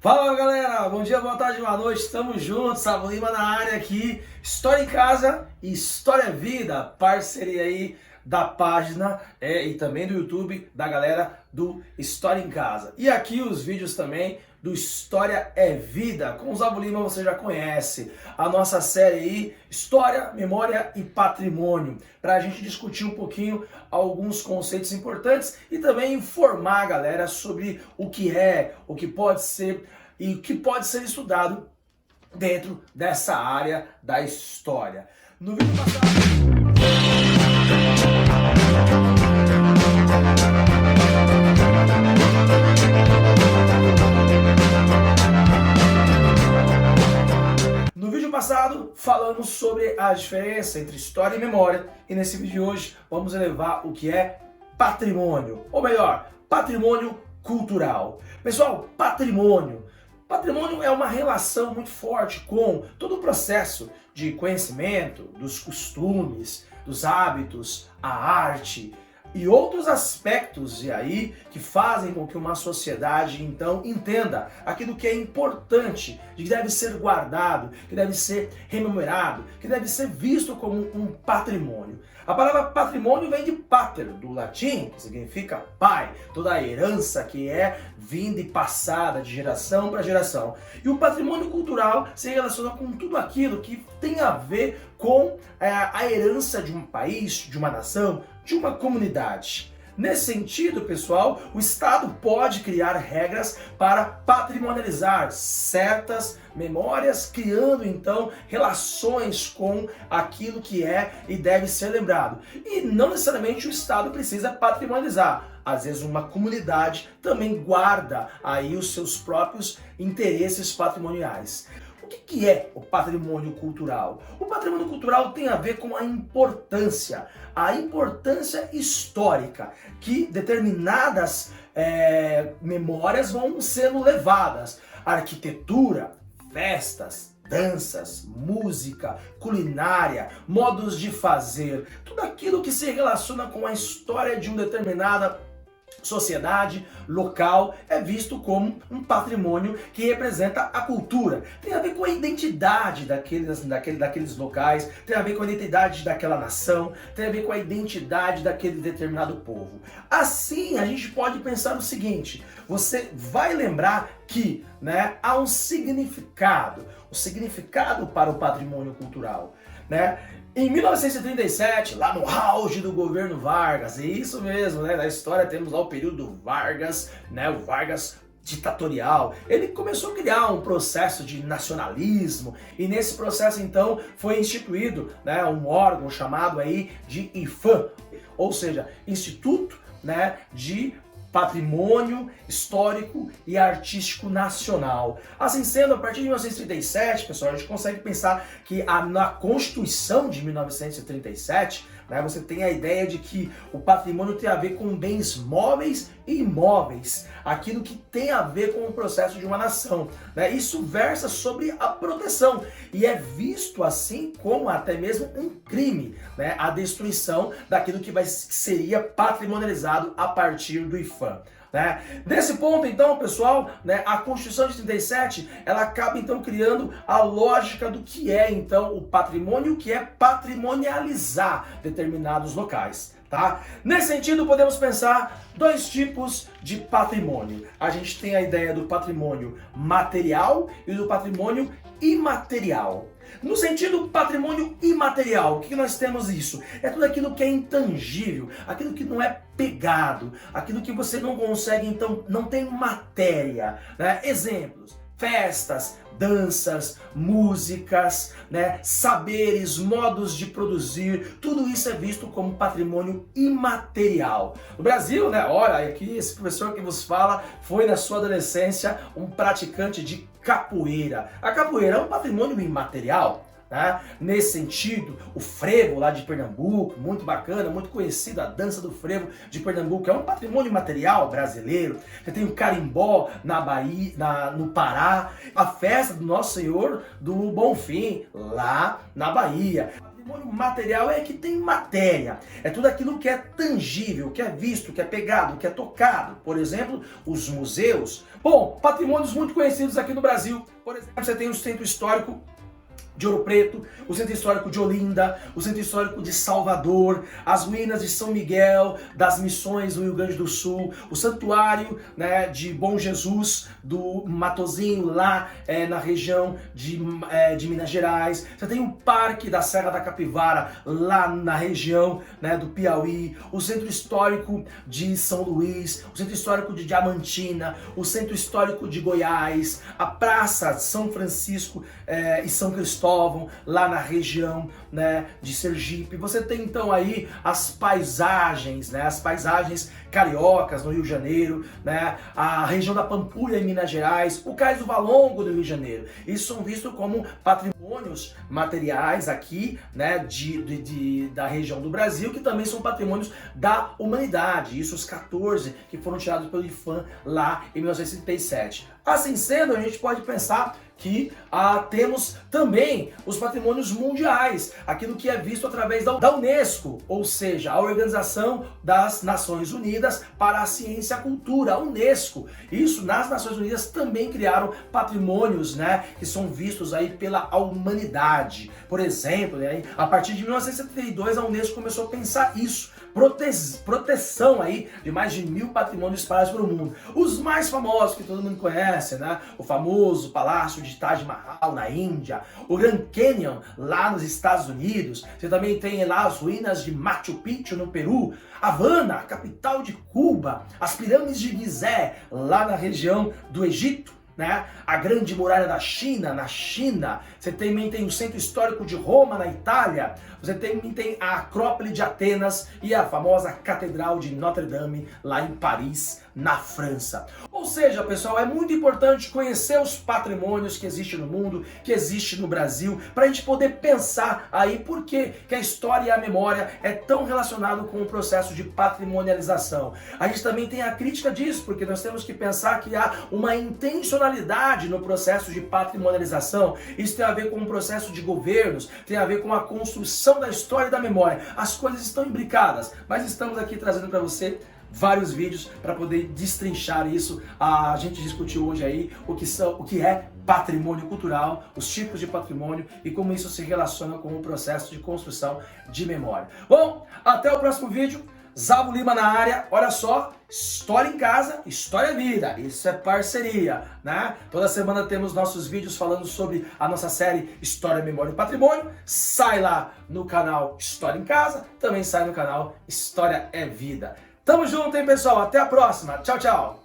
Fala galera, bom dia, boa tarde, boa noite, estamos juntos, Gustavo Lima na área aqui, História em Casa e História Vida, parceria aí da página e também do YouTube da galera do História em Casa. E aqui os vídeos também do História é Vida, com o Gustavo Lima você já conhece, a nossa série aí, História, Memória e Patrimônio, para a gente discutir um pouquinho alguns conceitos importantes e também informar a galera sobre o que é, o que pode ser e o que pode ser estudado dentro dessa área da história. No vídeo passado... No vídeo passado falamos sobre a diferença entre história e memória e nesse vídeo de hoje vamos elevar o que é patrimônio, ou melhor, patrimônio cultural. Pessoal, patrimônio é uma relação muito forte com todo o processo de conhecimento, dos costumes, dos hábitos, a arte e outros aspectos e aí que fazem com que uma sociedade então entenda aquilo que é importante, que deve ser guardado, que deve ser rememorado, que deve ser visto como um patrimônio. A palavra patrimônio vem de pater, do latim, que significa pai, toda a herança que é vinda e passada de geração para geração. E o patrimônio cultural se relaciona com tudo aquilo que tem a ver com a herança de um país, de uma nação, de uma comunidade. Nesse sentido, pessoal, o Estado pode criar regras para patrimonializar certas memórias, criando então relações com aquilo que é e deve ser lembrado. E não necessariamente o Estado precisa patrimonializar. Às vezes uma comunidade também guarda aí os seus próprios interesses patrimoniais. O que é o patrimônio cultural? O patrimônio cultural tem a ver com a importância histórica que determinadas memórias vão sendo levadas. Arquitetura, festas, danças, música, culinária, modos de fazer, tudo aquilo que se relaciona com a história de uma determinada sociedade, local, é visto como um patrimônio que representa a cultura. Tem a ver com a identidade daqueles locais, tem a ver com a identidade daquela nação, tem a ver com a identidade daquele determinado povo. Assim, a gente pode pensar o seguinte, você vai lembrar que há um significado para o patrimônio cultural. Em 1937, lá no auge do governo Vargas, é isso mesmo, na história temos lá o período Vargas, o Vargas ditatorial, ele começou a criar um processo de nacionalismo e nesse processo então foi instituído um órgão chamado aí de IPHAN, ou seja, Instituto de Patrimônio Histórico e Artístico Nacional. Assim sendo, a partir de 1937, pessoal, a gente consegue pensar que na Constituição de 1937, você tem a ideia de que o patrimônio tem a ver com bens móveis e imóveis, aquilo que tem a ver com o processo de uma nação. Isso versa sobre a proteção e é visto assim como até mesmo um crime, a destruição daquilo que seria patrimonializado a partir do IPHAN. Nesse ponto então, pessoal, a Constituição de 37, ela acaba então criando a lógica do que é então o patrimônio, que é patrimonializar determinados locais. Nesse sentido, podemos pensar dois tipos de patrimônio. A gente tem a ideia do patrimônio material e do patrimônio imaterial. No sentido patrimônio imaterial, o que nós temos isso? É tudo aquilo que é intangível, aquilo que não é pegado, aquilo que você não consegue, então não tem matéria. Exemplos, festas, danças, músicas, saberes, modos de produzir, tudo isso é visto como patrimônio imaterial. No Brasil, olha, aqui esse professor que vos fala foi na sua adolescência um praticante de capoeira. A capoeira é um patrimônio imaterial. Nesse sentido, o frevo lá de Pernambuco, muito bacana, muito conhecida a dança do frevo de Pernambuco, é um patrimônio material brasileiro. Você tem o carimbó na Bahia, no Pará, a festa do Nosso Senhor do Bonfim, lá na Bahia. Patrimônio material é que tem matéria, é tudo aquilo que é tangível, que é visto, que é pegado, que é tocado. Por exemplo, os museus. Bom, patrimônios muito conhecidos aqui no Brasil. Por exemplo, você tem o Centro Histórico de Ouro Preto, o Centro Histórico de Olinda, o Centro Histórico de Salvador, as ruínas de São Miguel, das Missões no Rio Grande do Sul, o Santuário, né, de Bom Jesus, do Matozinho, lá na região de Minas Gerais. Você tem o Parque da Serra da Capivara, lá na região, né, do Piauí, o Centro Histórico de São Luís, o Centro Histórico de Diamantina, o Centro Histórico de Goiás, a Praça de São Francisco e São Cristóvão, lá na região, né, de Sergipe. Você tem então aí as paisagens, né, as paisagens cariocas no Rio de Janeiro, né, a região da Pampulha em Minas Gerais, o Cais do Valongo do Rio de Janeiro. Isso são vistos como patrimônios materiais aqui, né, da região do Brasil, que também são patrimônios da humanidade. Isso os 14 que foram tirados pelo IPHAN lá em 1937. Assim sendo, a gente pode pensar que temos também os patrimônios mundiais, aquilo que é visto através da Unesco, ou seja, a Organização das Nações Unidas para a Ciência e a Cultura, a Unesco. Isso, nas Nações Unidas também criaram patrimônios, né, que são vistos aí pela humanidade. Por exemplo, né, a partir de 1972 a Unesco começou a pensar isso, proteção aí de mais de 1000 patrimônios espalhados pelo mundo. Os mais famosos que todo mundo conhece, né? O famoso Palácio de Taj Mahal na Índia, o Grand Canyon lá nos Estados Unidos. Você também tem lá as ruínas de Machu Picchu no Peru, Havana, capital de Cuba, as pirâmides de Gizé lá na região do Egito, né? A Grande Muralha da China, na China. Você também tem o Centro Histórico de Roma, na Itália. Você também tem a Acrópole de Atenas e a famosa Catedral de Notre Dame, lá em Paris, na França. Ou seja, pessoal, é muito importante conhecer os patrimônios que existem no mundo, que existem no Brasil, para a gente poder pensar aí por que a história e a memória é tão relacionado com o processo de patrimonialização. A gente também tem a crítica disso, porque nós temos que pensar que há uma intencionalidade no processo de patrimonialização. Isso tem a ver com o processo de governos, tem a ver com a construção da história e da memória. As coisas estão imbricadas, mas estamos aqui trazendo para você vários vídeos para poder destrinchar isso. A gente discutiu hoje aí o que é patrimônio cultural, os tipos de patrimônio e como isso se relaciona com o processo de construção de memória. Bom, até o próximo vídeo. Zavo Lima na área. Olha só, História em Casa, História é Vida. Isso é parceria, né? Toda semana temos nossos vídeos falando sobre a nossa série História, Memória e Patrimônio. Sai lá no canal História em Casa, também sai no canal História é Vida. Tamo junto, hein, pessoal? Até a próxima. Tchau, tchau.